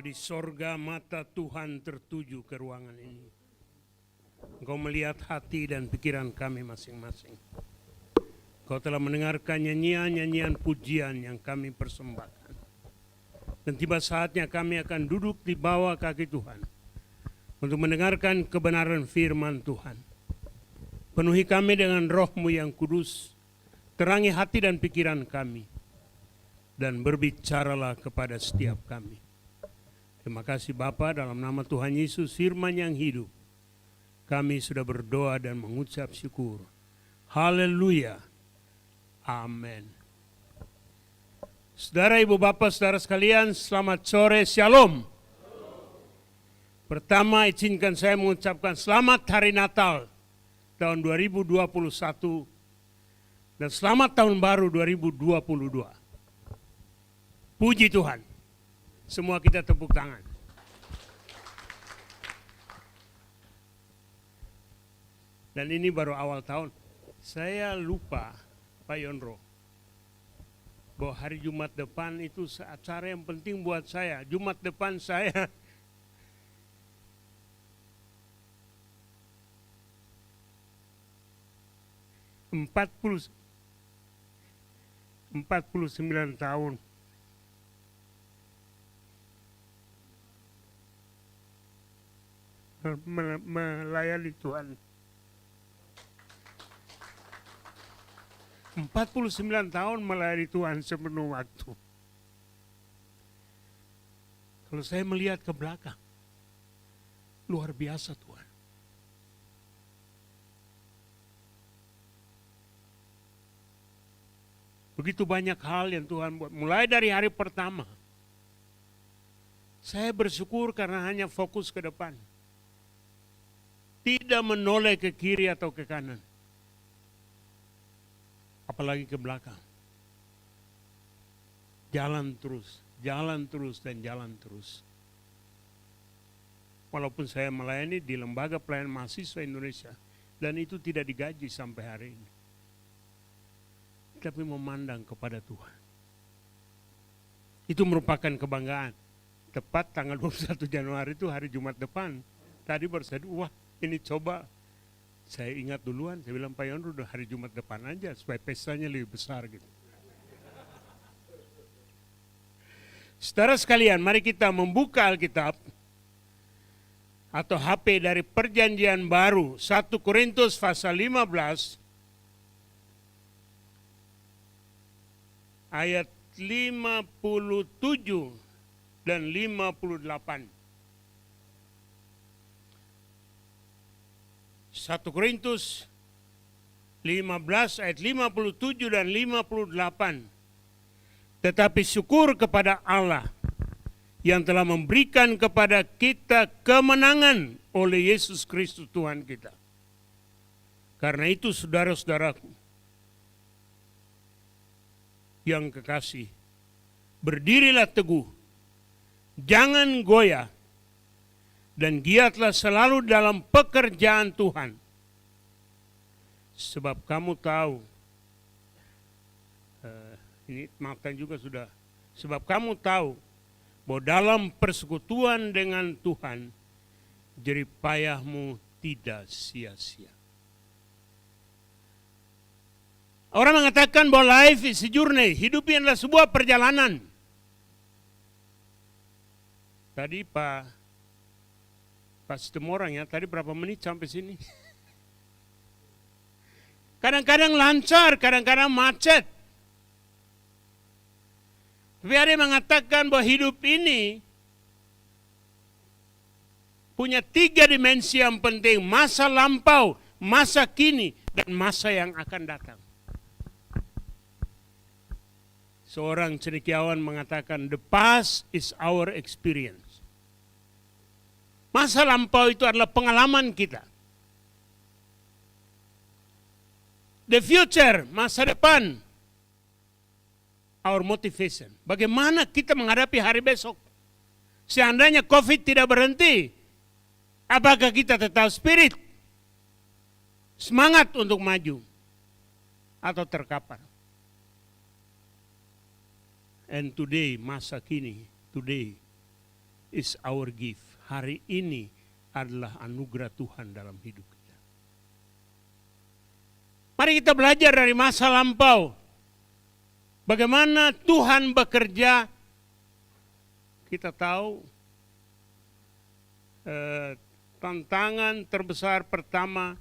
Bapa di sorga, mata Tuhan tertuju ke ruangan ini. Engkau melihat hati dan pikiran kami masing-masing. Engkau telah mendengarkan nyanyian-nyanyian pujian yang kami persembahkan. Dan tiba saatnya kami akan duduk di bawah kaki Tuhan untuk mendengarkan kebenaran firman Tuhan. Penuhi kami dengan roh-Mu yang kudus, terangi hati dan pikiran kami, dan berbicaralah kepada setiap kami. Terima kasih Bapa, dalam nama Tuhan Yesus, firman yang hidup, kami sudah berdoa dan mengucap syukur. Haleluya. Amin. Saudara, Ibu, Bapak, saudara sekalian, selamat sore, Shalom. Pertama, izinkan saya mengucapkan selamat Hari Natal tahun 2021 dan selamat Tahun Baru 2022. Puji Tuhan. Semua kita tepuk tangan. Dan ini baru awal tahun. Saya lupa, Pak Yonro, bahwa hari Jumat depan itu acara yang penting buat saya. Jumat depan saya empat puluh 49 tahun. Melayani Tuhan. 49 tahun melayani Tuhan sepenuh waktu. Kalau saya melihat ke belakang, luar biasa Tuhan. Begitu banyak hal yang Tuhan buat. Mulai dari hari pertama, saya bersyukur karena hanya fokus ke depan. Tidak menoleh ke kiri atau ke kanan. Apalagi ke belakang. Jalan terus, dan jalan terus. Walaupun saya melayani di Lembaga Pelayanan Mahasiswa Indonesia, dan itu tidak digaji sampai hari ini. Tapi memandang kepada Tuhan. Itu merupakan kebanggaan. Tepat tanggal 21 Januari itu hari Jumat depan. Tadi baru saya, wah ini coba. Saya ingat duluan, saya bilang Pak Yonru udah hari Jumat depan aja supaya pestanya lebih besar gitu. Saudara sekalian, mari kita membuka Alkitab atau HP dari Perjanjian Baru, 1 Korintus pasal 15 ayat 57 dan 58. 1 Korintus 15 ayat 57 dan 58. Tetapi syukur kepada Allah yang telah memberikan kepada kita kemenangan oleh Yesus Kristus Tuhan kita. Karena itu saudara-saudaraku yang kekasih, berdirilah teguh, jangan goyah, dan giatlah selalu dalam pekerjaan Tuhan. Sebab kamu tahu, ini maafkan juga sudah. Sebab kamu tahu bahwa dalam persekutuan dengan Tuhan, jerih payahmu tidak sia-sia. Orang mengatakan bahwa life is a journey, hidup ini adalah sebuah perjalanan. Tadi Pak Sitemorang ya, tadi berapa menit sampai sini? Kadang-kadang lancar, kadang-kadang macet. Tapi ada yang mengatakan bahwa hidup ini punya 3 dimensi yang penting. Masa lampau, masa kini, dan masa yang akan datang. Seorang cendekiawan mengatakan, the past is our experience. Masa lampau itu adalah pengalaman kita. The future, masa depan, our motivation. Bagaimana kita menghadapi hari besok? Seandainya COVID tidak berhenti, apakah kita tetap spirit? Semangat untuk maju? Atau terkapar? And today, masa kini, today, is our gift. Hari ini adalah anugerah Tuhan dalam hidup kita. Mari kita belajar dari masa lampau. Bagaimana Tuhan bekerja. Kita tahu tantangan terbesar pertama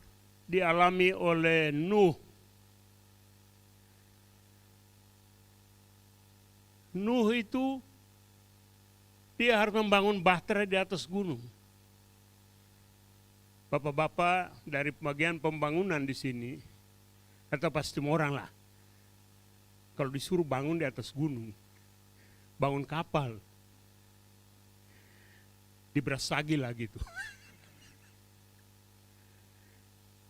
dialami oleh Nuh. Nuh itu dia harus membangun bahtera di atas gunung. Bapak-bapak dari bagian pembangunan di sini, atau pasti orang lah, kalau disuruh bangun di atas gunung, bangun kapal, diberasagi lah gitu.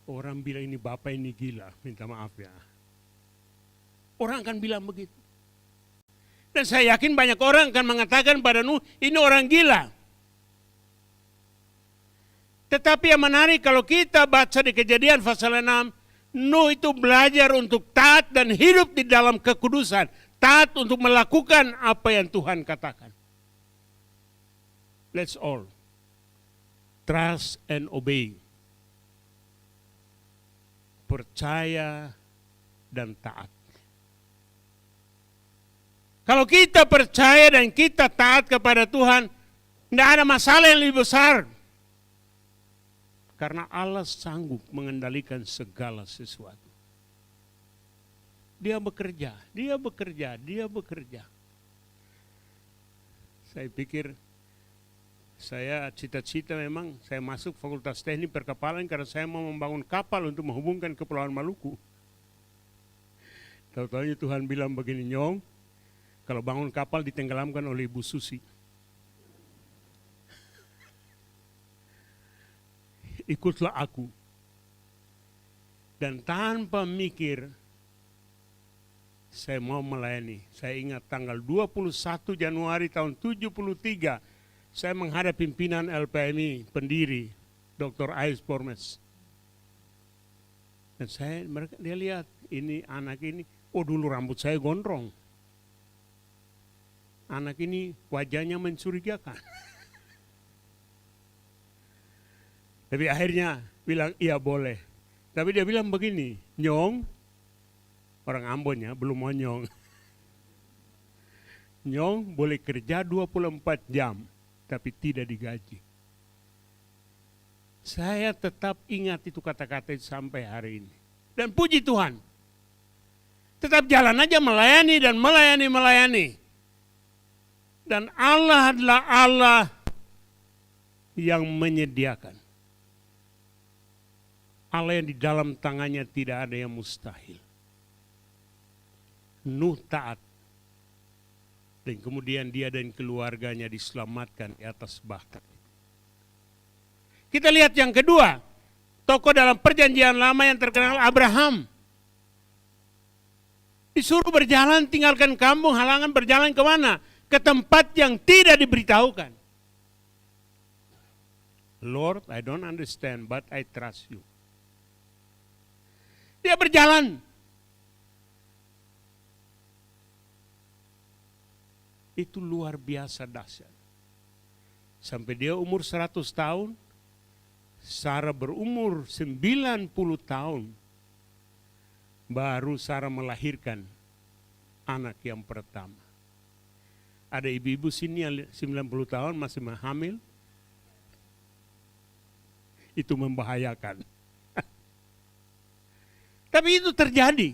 Orang bilang ini bapak ini gila, minta maaf ya. Orang akan bilang begitu. Dan saya yakin banyak orang akan mengatakan pada Nuh, ini orang gila. Tetapi yang menarik kalau kita baca di Kejadian pasal 6, Nuh itu belajar untuk taat dan hidup di dalam kekudusan. Taat untuk melakukan apa yang Tuhan katakan. Let's all trust and obey. Percaya dan taat. Kalau kita percaya dan kita taat kepada Tuhan, tidak ada masalah yang lebih besar. Karena Allah sanggup mengendalikan segala sesuatu. Dia bekerja, dia bekerja, dia bekerja. Saya pikir, saya cita-cita memang, saya masuk Fakultas Teknik Perkapalan karena saya mau membangun kapal untuk menghubungkan Kepulauan Maluku. Tahu-tahunya Tuhan bilang begini, Nyong, kalau bangun kapal ditenggelamkan oleh Ibu Susi. Ikutlah aku. Dan tanpa mikir, saya mau melayani. Saya ingat tanggal 21 Januari tahun 73, saya menghadap pimpinan LPMI, pendiri, Dr. Ais Pormes. Dan dia lihat, ini anak ini, oh dulu rambut saya gondrong. Anak ini wajahnya mencurigakan. Tapi akhirnya bilang iya boleh. Tapi dia bilang begini, Nyong, orang Ambon ya, belum mau Nyong. Nyong boleh kerja 24 jam, tapi tidak digaji. Saya tetap ingat itu kata-kata itu sampai hari ini. Dan puji Tuhan, tetap jalan aja melayani dan melayani. Dan Allah adalah Allah yang menyediakan. Allah yang di dalam tangannya tidak ada yang mustahil. Nuh taat. Dan kemudian dia dan keluarganya diselamatkan di atas bahtera. Kita lihat yang kedua. Tokoh dalam perjanjian lama yang terkenal Abraham. Disuruh berjalan tinggalkan kampung halangan berjalan ke mana? Ke tempat yang tidak diberitahukan. Lord, I don't understand, but I trust you. Dia berjalan. Itu luar biasa dahsyat. Sampai dia umur 100 tahun, Sarah berumur 90 tahun, baru Sarah melahirkan anak yang pertama. Ada ibu-ibu sini yang 90 tahun masih hamil. Itu membahayakan. Tapi itu terjadi.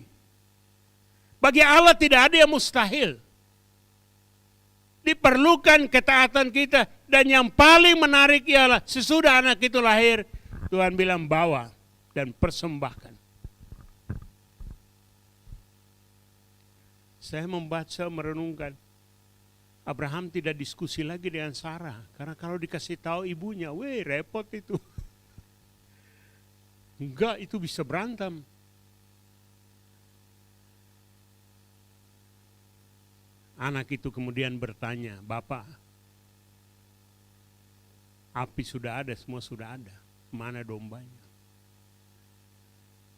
Bagi Allah tidak ada yang mustahil. Diperlukan ketaatan kita. Dan yang paling menarik ialah sesudah anak itu lahir, Tuhan bilang bawa dan persembahkan. Saya membaca, merenungkan. Abraham tidak diskusi lagi dengan Sarah. Karena kalau dikasih tahu ibunya, repot itu. Enggak, itu bisa berantem. Anak itu kemudian bertanya, Bapak, api sudah ada, semua sudah ada. Mana dombanya?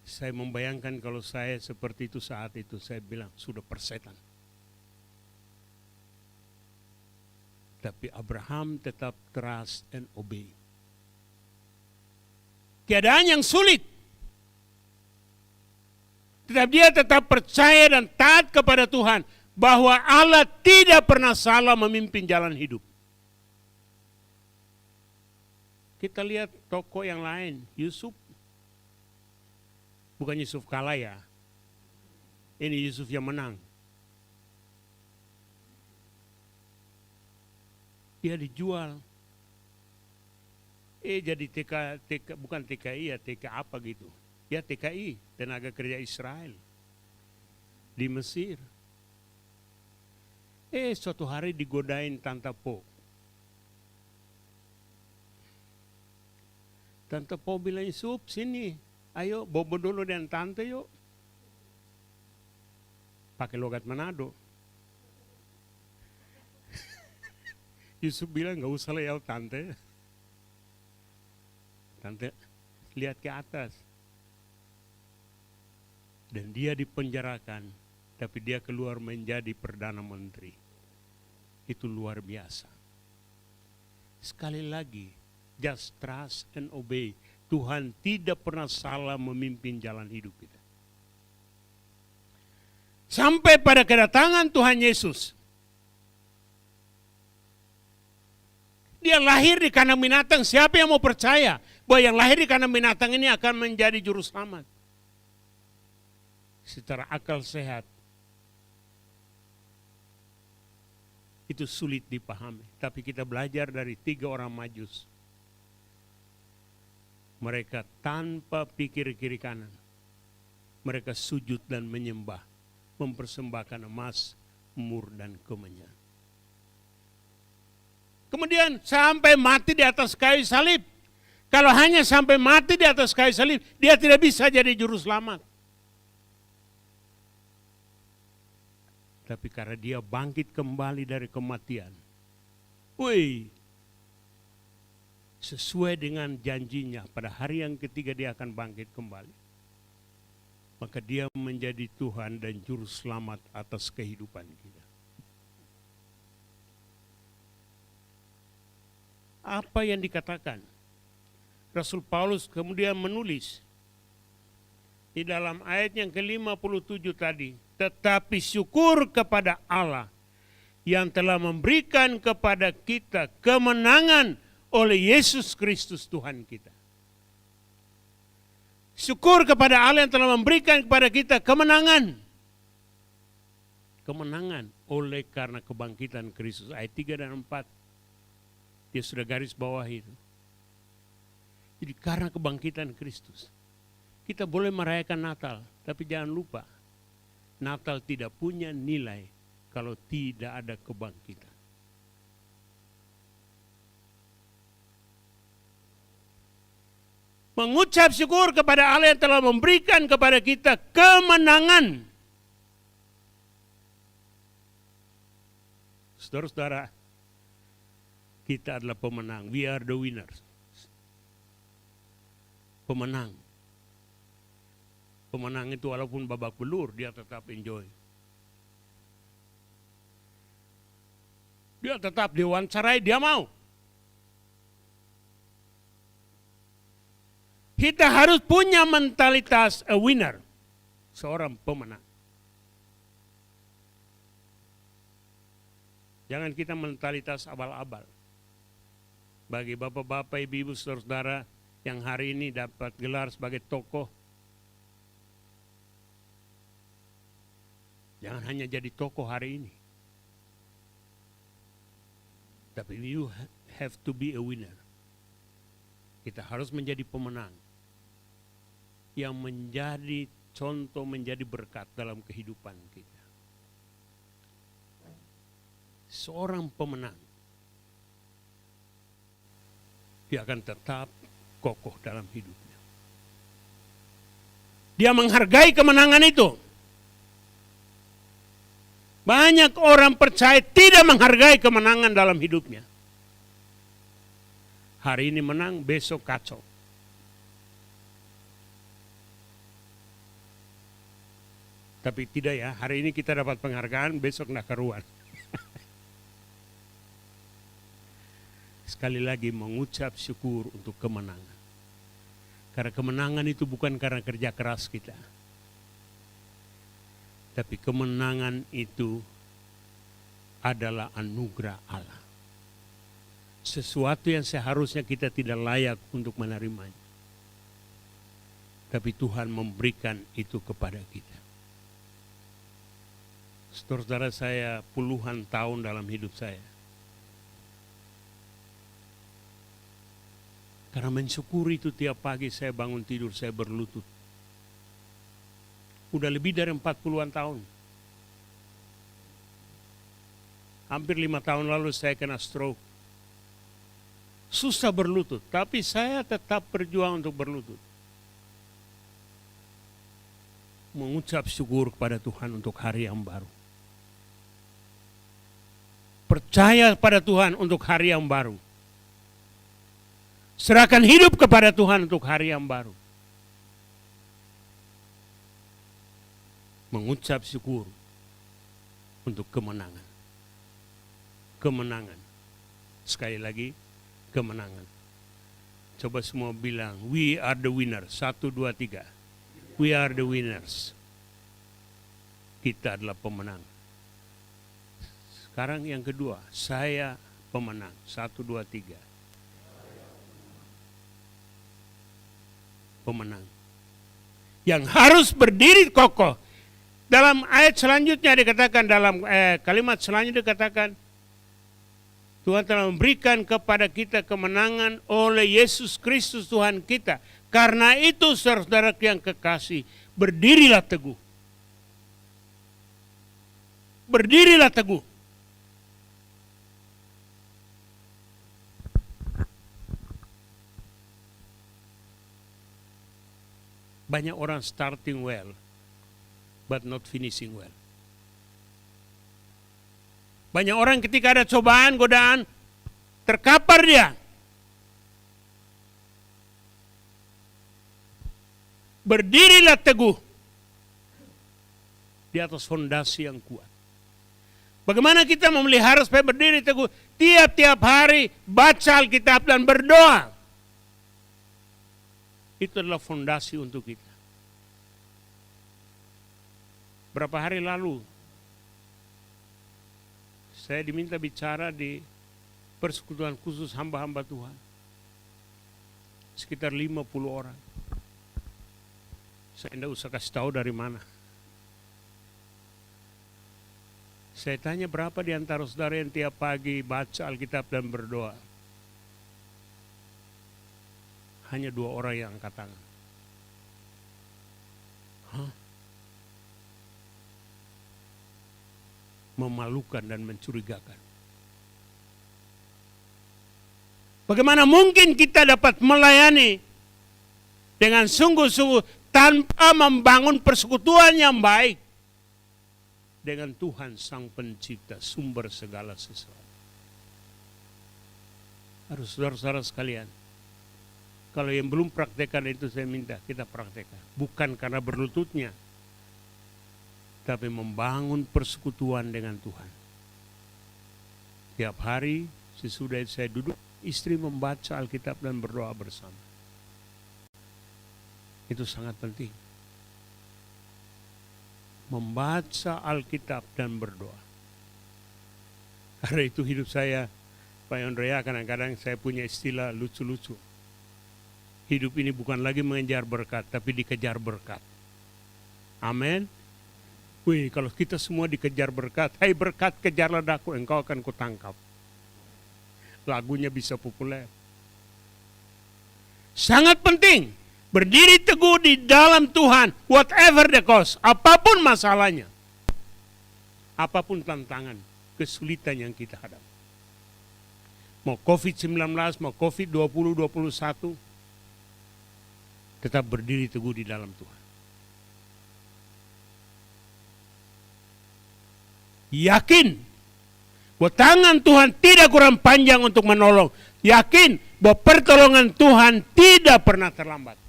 Saya membayangkan kalau saya seperti itu saat itu, saya bilang, sudah persetan. Tapi Abraham tetap trust and obey. Keadaan yang sulit. Tetapi dia tetap percaya dan taat kepada Tuhan. Bahwa Allah tidak pernah salah memimpin jalan hidup. Kita lihat tokoh yang lain. Yusuf. Bukan Yusuf kalah ya. Ini Yusuf yang menang. Dia dijual. Jadi bukan TKI ya, TK apa gitu. Ya TKI, tenaga kerja Israel. Di Mesir. Suatu hari digodain Tante Po. Tante Po bilang, Yusuf sini. Ayo bobo dulu dengan Tante yuk. Pakai logat Manado. Yusuf bilang gak usah lah ya Tante. Tante lihat ke atas. Dan dia dipenjarakan. Tapi dia keluar menjadi Perdana Menteri. Itu luar biasa. Sekali lagi, just trust and obey. Tuhan tidak pernah salah memimpin jalan hidup kita. Sampai pada kedatangan Tuhan Yesus. Dia lahir di kandang binatang. Siapa yang mau percaya bahwa yang lahir di kandang binatang ini akan menjadi juru selamat? Secara akal sehat. Itu sulit dipahami. Tapi kita belajar dari 3 orang Majus. Mereka tanpa pikir kiri kanan. Mereka sujud dan menyembah. Mempersembahkan emas, mur, dan kemenyan. Kemudian sampai mati di atas kayu salib. Kalau hanya sampai mati di atas kayu salib, dia tidak bisa jadi juru selamat. Tapi karena dia bangkit kembali dari kematian. Sesuai dengan janjinya, pada hari yang ketiga dia akan bangkit kembali. Maka dia menjadi Tuhan dan juru selamat atas kehidupan kita. Apa yang dikatakan? Rasul Paulus kemudian menulis di dalam ayat yang ke-57 tadi, tetapi syukur kepada Allah yang telah memberikan kepada kita kemenangan oleh Yesus Kristus Tuhan kita. Syukur kepada Allah yang telah memberikan kepada kita kemenangan. Kemenangan oleh karena kebangkitan Kristus. Ayat 3 dan 4. Dia sudah garis bawah itu. Jadi karena kebangkitan Kristus. Kita boleh merayakan Natal. Tapi jangan lupa. Natal tidak punya nilai kalau tidak ada kebangkitan. Mengucap syukur kepada Allah yang telah memberikan kepada kita kemenangan. Saudara-saudara, kita adalah pemenang. We are the winners. Pemenang. Pemenang itu walaupun babak belur, dia tetap enjoy. Dia tetap diwawancarai, dia mau. Kita harus punya mentalitas a winner. Seorang pemenang. Jangan kita mentalitas abal-abal. Bagi bapak-bapak, ibu-ibu, saudara-saudara yang hari ini dapat gelar sebagai tokoh. Jangan hanya jadi tokoh hari ini. Tapi you have to be a winner. Kita harus menjadi pemenang. Yang menjadi contoh, menjadi berkat dalam kehidupan kita. Seorang pemenang. Dia akan tetap kokoh dalam hidupnya. Dia menghargai kemenangan itu. Banyak orang percaya tidak menghargai kemenangan dalam hidupnya. Hari ini menang, besok kacau. Tapi tidak ya, hari ini kita dapat penghargaan, besok tidak karuan. sekali lagi mengucap syukur untuk kemenangan. Karena kemenangan itu bukan karena kerja keras kita. Tapi kemenangan itu adalah anugerah Allah. Sesuatu yang seharusnya kita tidak layak untuk menerimanya. Tapi Tuhan memberikan itu kepada kita. Saudara saya puluhan tahun dalam hidup saya. Karena mensyukuri itu tiap pagi saya bangun tidur, saya berlutut. Udah lebih dari 40-an tahun. Hampir 5 tahun lalu saya kena stroke. Susah berlutut, tapi saya tetap berjuang untuk berlutut. Mengucap syukur kepada Tuhan untuk hari yang baru. Percaya pada Tuhan untuk hari yang baru. Serahkan hidup kepada Tuhan untuk hari yang baru. Mengucap syukur untuk kemenangan. Kemenangan. Sekali lagi, kemenangan. Coba semua bilang, we are the winners. 1, 2, 3. We are the winners. Kita adalah pemenang. Sekarang yang kedua, saya pemenang. 1, 2, 3. Pemenang. Yang harus berdiri kokoh. Dalam ayat selanjutnya dikatakan, dalam kalimat selanjutnya dikatakan, Tuhan telah memberikan kepada kita kemenangan oleh Yesus Kristus Tuhan kita. Karena itu saudara yang kekasih, berdirilah teguh. Berdirilah teguh. Banyak orang starting well, but not finishing well. Banyak orang ketika ada cobaan, godaan, terkapar dia. Berdirilah teguh di atas fondasi yang kuat. Bagaimana kita memelihara supaya berdiri teguh? Tiap-tiap hari baca Alkitab dan berdoa. Itu adalah fondasi untuk kita. Berapa hari lalu saya diminta bicara di persekutuan khusus hamba-hamba Tuhan. Sekitar 50 orang. Saya tidak usah kasih tahu dari mana. Saya tanya berapa di antara saudara yang tiap pagi baca Alkitab dan berdoa. Hanya 2 orang yang angkat tangan. Hah? Memalukan dan mencurigakan. Bagaimana mungkin kita dapat melayani dengan sungguh-sungguh tanpa membangun persekutuan yang baik dengan Tuhan Sang Pencipta, sumber segala sesuatu. Harus saudara-saudara sekalian, kalau yang belum praktekkan itu saya minta kita praktekkan. Bukan karena berlututnya, tapi membangun persekutuan dengan Tuhan. Tiap hari sesudah saya duduk, istri membaca Alkitab dan berdoa bersama. Itu sangat penting. Membaca Alkitab dan berdoa. Karena itu hidup saya, Pak Andrea, kadang-kadang saya punya istilah lucu-lucu. Hidup ini bukan lagi mengejar berkat, tapi dikejar berkat. Amin. Wih, kalau kita semua dikejar berkat, hai berkat kejarlah daku, engkau akan kutangkap. Lagunya bisa populer. Sangat penting, berdiri teguh di dalam Tuhan, whatever the cost, apapun masalahnya. Apapun tantangan, kesulitan yang kita hadapi. Mau COVID-19, mau COVID-20, 21, tetap berdiri teguh di dalam Tuhan. Yakin bahwa tangan Tuhan tidak kurang panjang untuk menolong. Yakin bahwa pertolongan Tuhan tidak pernah terlambat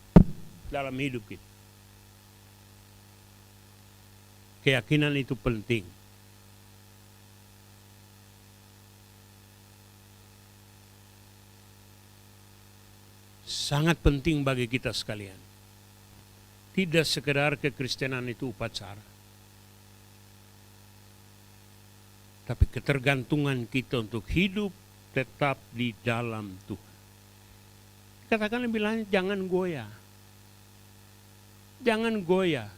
dalam hidup kita. Keyakinan itu penting. sangat penting bagi kita sekalian. Tidak sekedar kekristenan itu upacara, tapi ketergantungan kita untuk hidup tetap di dalam Tuhan. Katakan bilangnya jangan goyah. Jangan goyah.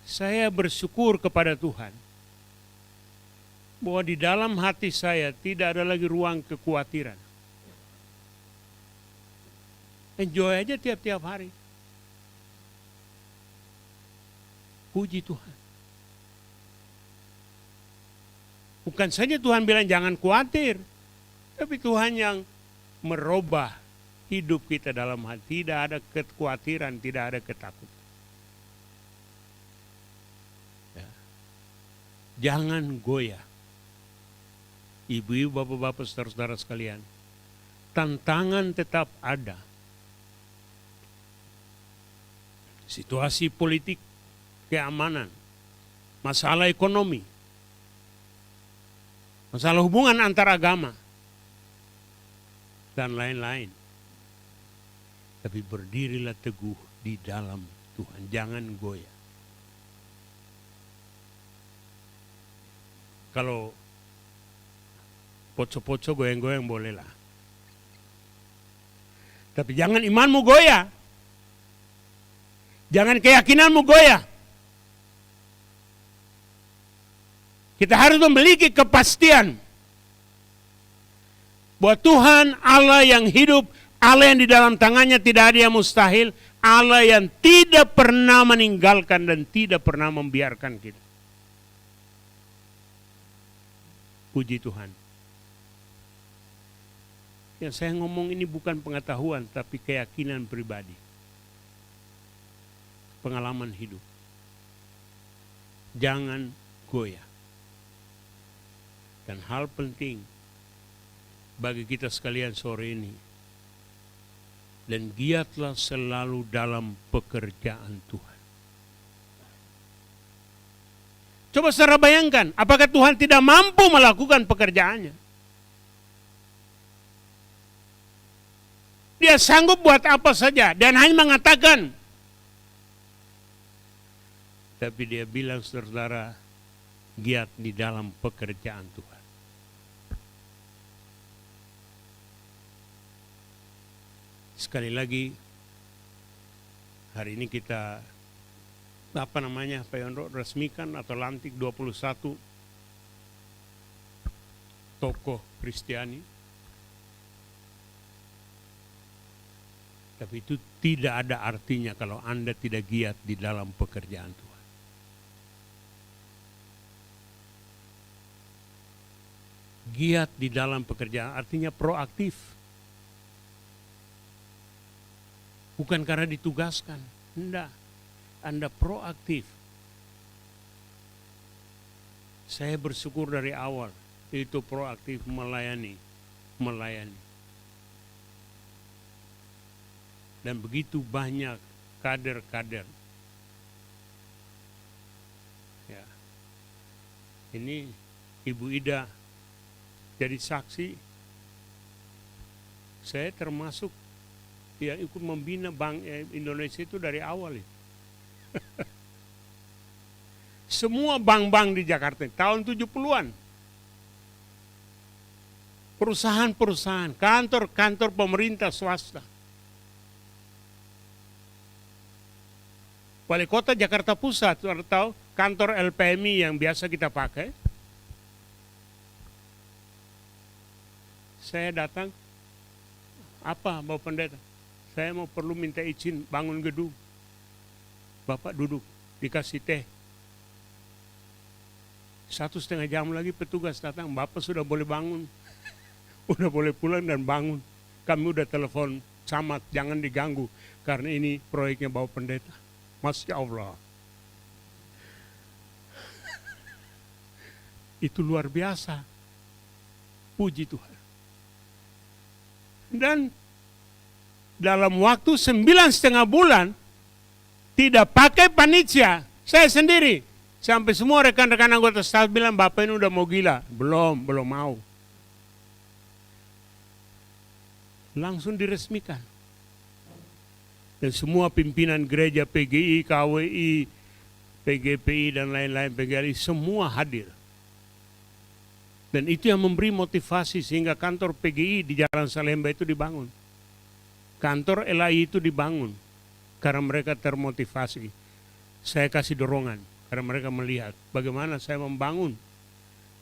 Saya bersyukur kepada Tuhan bahwa di dalam hati saya tidak ada lagi ruang kekhawatiran. Enjoy aja tiap-tiap hari. Puji Tuhan. Bukan saja Tuhan bilang jangan khawatir, tapi Tuhan yang merubah hidup kita dalam hati. Tidak ada kekhawatiran, tidak ada ketakutan. Ya. Jangan goyah. Ibu-ibu, bapak-bapak, saudara-saudara sekalian, tantangan tetap ada. Situasi politik, keamanan, masalah ekonomi, masalah hubungan antar agama, dan lain-lain. Tapi berdirilah teguh di dalam Tuhan, jangan goyah. Kalau poco-poco goyang-goyang bolehlah. Tapi jangan imanmu goyah. Jangan keyakinanmu goyah. Kita harus memiliki kepastian bahwa Tuhan Allah yang hidup, Allah yang di dalam tangannya tidak ada yang mustahil, Allah yang tidak pernah meninggalkan dan tidak pernah membiarkan kita. Puji Tuhan. Yang saya ngomong ini bukan pengetahuan, tapi keyakinan pribadi. Pengalaman hidup. Jangan goyah. Dan hal penting bagi kita sekalian sore ini, dan giatlah selalu dalam pekerjaan Tuhan. Coba saudara bayangkan, apakah Tuhan tidak mampu melakukan pekerjaannya? Dia sanggup buat apa saja dan hanya mengatakan. Tapi dia bilang, saudara, giat di dalam pekerjaan Tuhan. Sekali lagi, hari ini kita Pak Yondro resmikan atau lantik 21 tokoh Kristiani. Tapi itu tidak ada artinya kalau Anda tidak giat di dalam pekerjaan Tuhan. Giat di dalam pekerjaan artinya proaktif. Bukan karena ditugaskan. Tidak. Anda proaktif. Saya bersyukur dari awal. Itu proaktif melayani. Dan begitu banyak kader-kader. Ya. Ini Ibu Ida jadi saksi. Saya termasuk yang ikut membina Bank Indonesia itu dari awal. Semua bank-bank di Jakarta tahun 70-an. Perusahaan-perusahaan, kantor-kantor pemerintah swasta. Wali Kota Jakarta Pusat atau kantor LPMI yang biasa kita pakai. Saya datang, apa Bapak Pendeta? Saya mau perlu minta izin bangun gedung. Bapak duduk, dikasih teh. 1,5 jam lagi petugas datang, Bapak sudah boleh bangun. Udah boleh pulang dan bangun. Kami udah telepon camat, jangan diganggu. Karena ini proyeknya Bapak Pendeta. Masya Allah. Itu luar biasa. Puji Tuhan. Dan dalam waktu 9,5 bulan, tidak pakai panitia, saya sendiri. Sampai semua rekan-rekan anggota staf bilang, Bapak ini udah mau gila. Belum mau. Langsung diresmikan. Dan semua pimpinan gereja PGI, KWI, PGPI dan lain-lain, PGRI, semua hadir. Dan itu yang memberi motivasi sehingga kantor PGI di Jalan Salemba itu dibangun. Kantor LAI itu dibangun karena mereka termotivasi. Saya kasih dorongan karena mereka melihat bagaimana saya membangun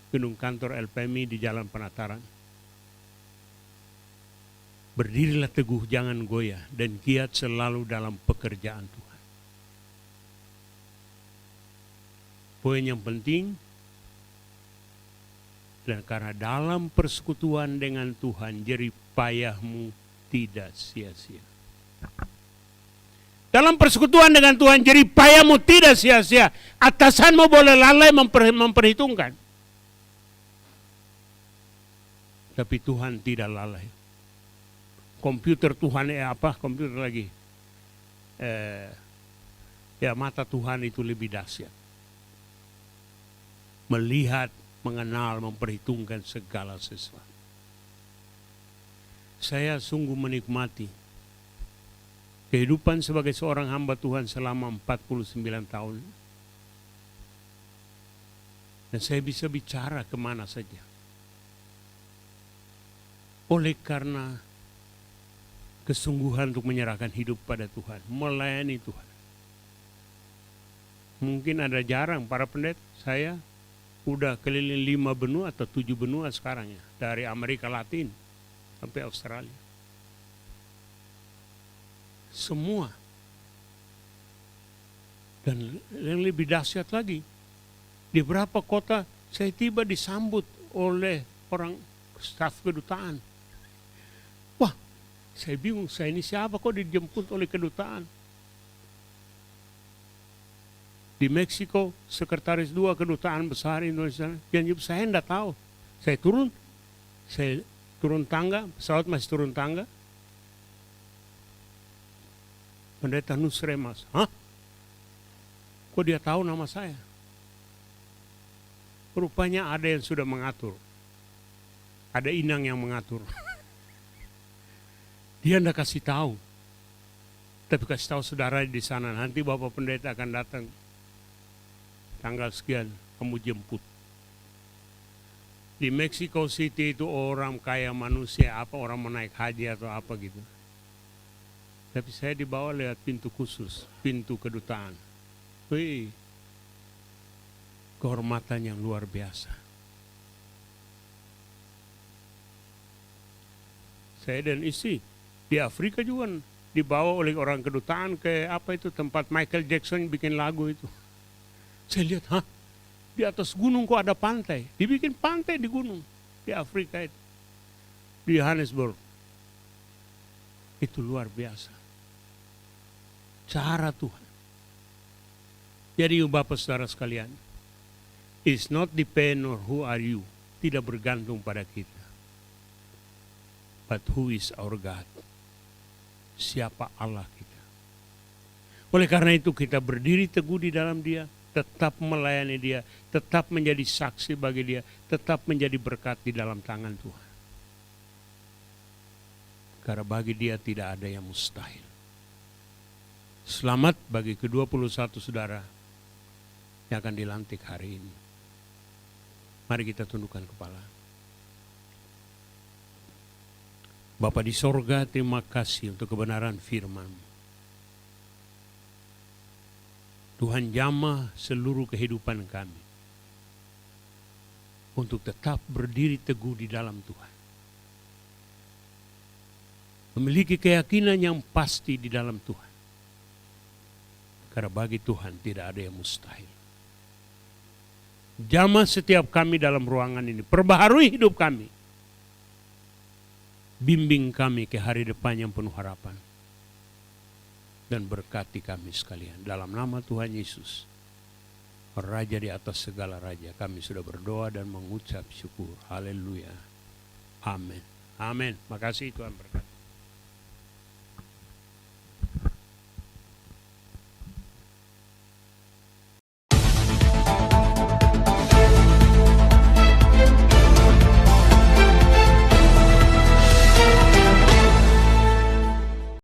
gedung kantor LPMI di Jalan Penataran. Berdirilah teguh, jangan goyah, dan giat selalu dalam pekerjaan Tuhan. Poin yang penting, dan karena dalam persekutuan dengan Tuhan, jerih payahmu tidak sia-sia. Dalam persekutuan dengan Tuhan, jerih payahmu tidak sia-sia. Atasanmu boleh lalai memperhitungkan. Tapi Tuhan tidak lalai. Komputer Tuhan komputer lagi. Mata Tuhan itu lebih dahsyat. Melihat, mengenal, memperhitungkan segala sesuatu. Saya sungguh menikmati kehidupan sebagai seorang hamba Tuhan selama 49 tahun. Dan saya bisa bicara kemana saja. Oleh karena kesungguhan untuk menyerahkan hidup pada Tuhan, melayani Tuhan. Mungkin ada jarang para pendeta, saya udah keliling 5 benua atau 7 benua sekarang ya, dari Amerika Latin sampai Australia. Semua. Dan yang lebih dahsyat lagi, di beberapa kota saya tiba disambut oleh orang staf kedutaan. Wah, saya bingung, saya ini siapa kok dijemput oleh kedutaan. Di Meksiko, sekretaris 2 kedutaan besar Indonesia, yang saya enggak tahu. Saya turun tangga, pesawat masih turun tangga. Pendeta Nusremas, hah? Kok dia tahu nama saya? Rupanya ada yang sudah mengatur. Ada inang yang mengatur. Dia enggak kasih tahu. Tapi kasih tahu saudara di sana, nanti Bapak Pendeta akan datang tanggal sekian, kamu jemput. Di Mexico City itu orang kaya manusia, orang menaik haji atau apa gitu. Tapi saya dibawa lewat pintu khusus, pintu kedutaan. Wih, kehormatan yang luar biasa. Saya dan istri di Afrika juga dibawa oleh orang kedutaan ke tempat Michael Jackson bikin lagu itu. Saya lihat, di atas gunung kok ada pantai. Dibikin pantai di gunung di Afrika itu, di Johannesburg. Itu luar biasa. Cara Tuhan. Jadi Bapak Saudara sekalian, it's not depend on who are you. Tidak bergantung pada kita. But who is our God? Siapa Allah kita? Oleh karena itu kita berdiri teguh di dalam Dia, tetap melayani Dia, tetap menjadi saksi bagi Dia, tetap menjadi berkat di dalam tangan Tuhan. Karena bagi Dia tidak ada yang mustahil. Selamat bagi ke-21 saudara yang akan dilantik hari ini. Mari kita tundukkan kepala. Bapa di sorga, terima kasih untuk kebenaran firman. Tuhan jamah seluruh kehidupan kami untuk tetap berdiri teguh di dalam Tuhan. Memiliki keyakinan yang pasti di dalam Tuhan. Karena bagi Tuhan tidak ada yang mustahil. Jamah setiap kami dalam ruangan ini. Perbaharui hidup kami. Bimbing kami ke hari depan yang penuh harapan. Dan berkati kami sekalian. Dalam nama Tuhan Yesus, Raja di atas segala raja, kami sudah berdoa dan mengucap syukur. Haleluya. Amin. Amin. Makasih Tuhan berkati.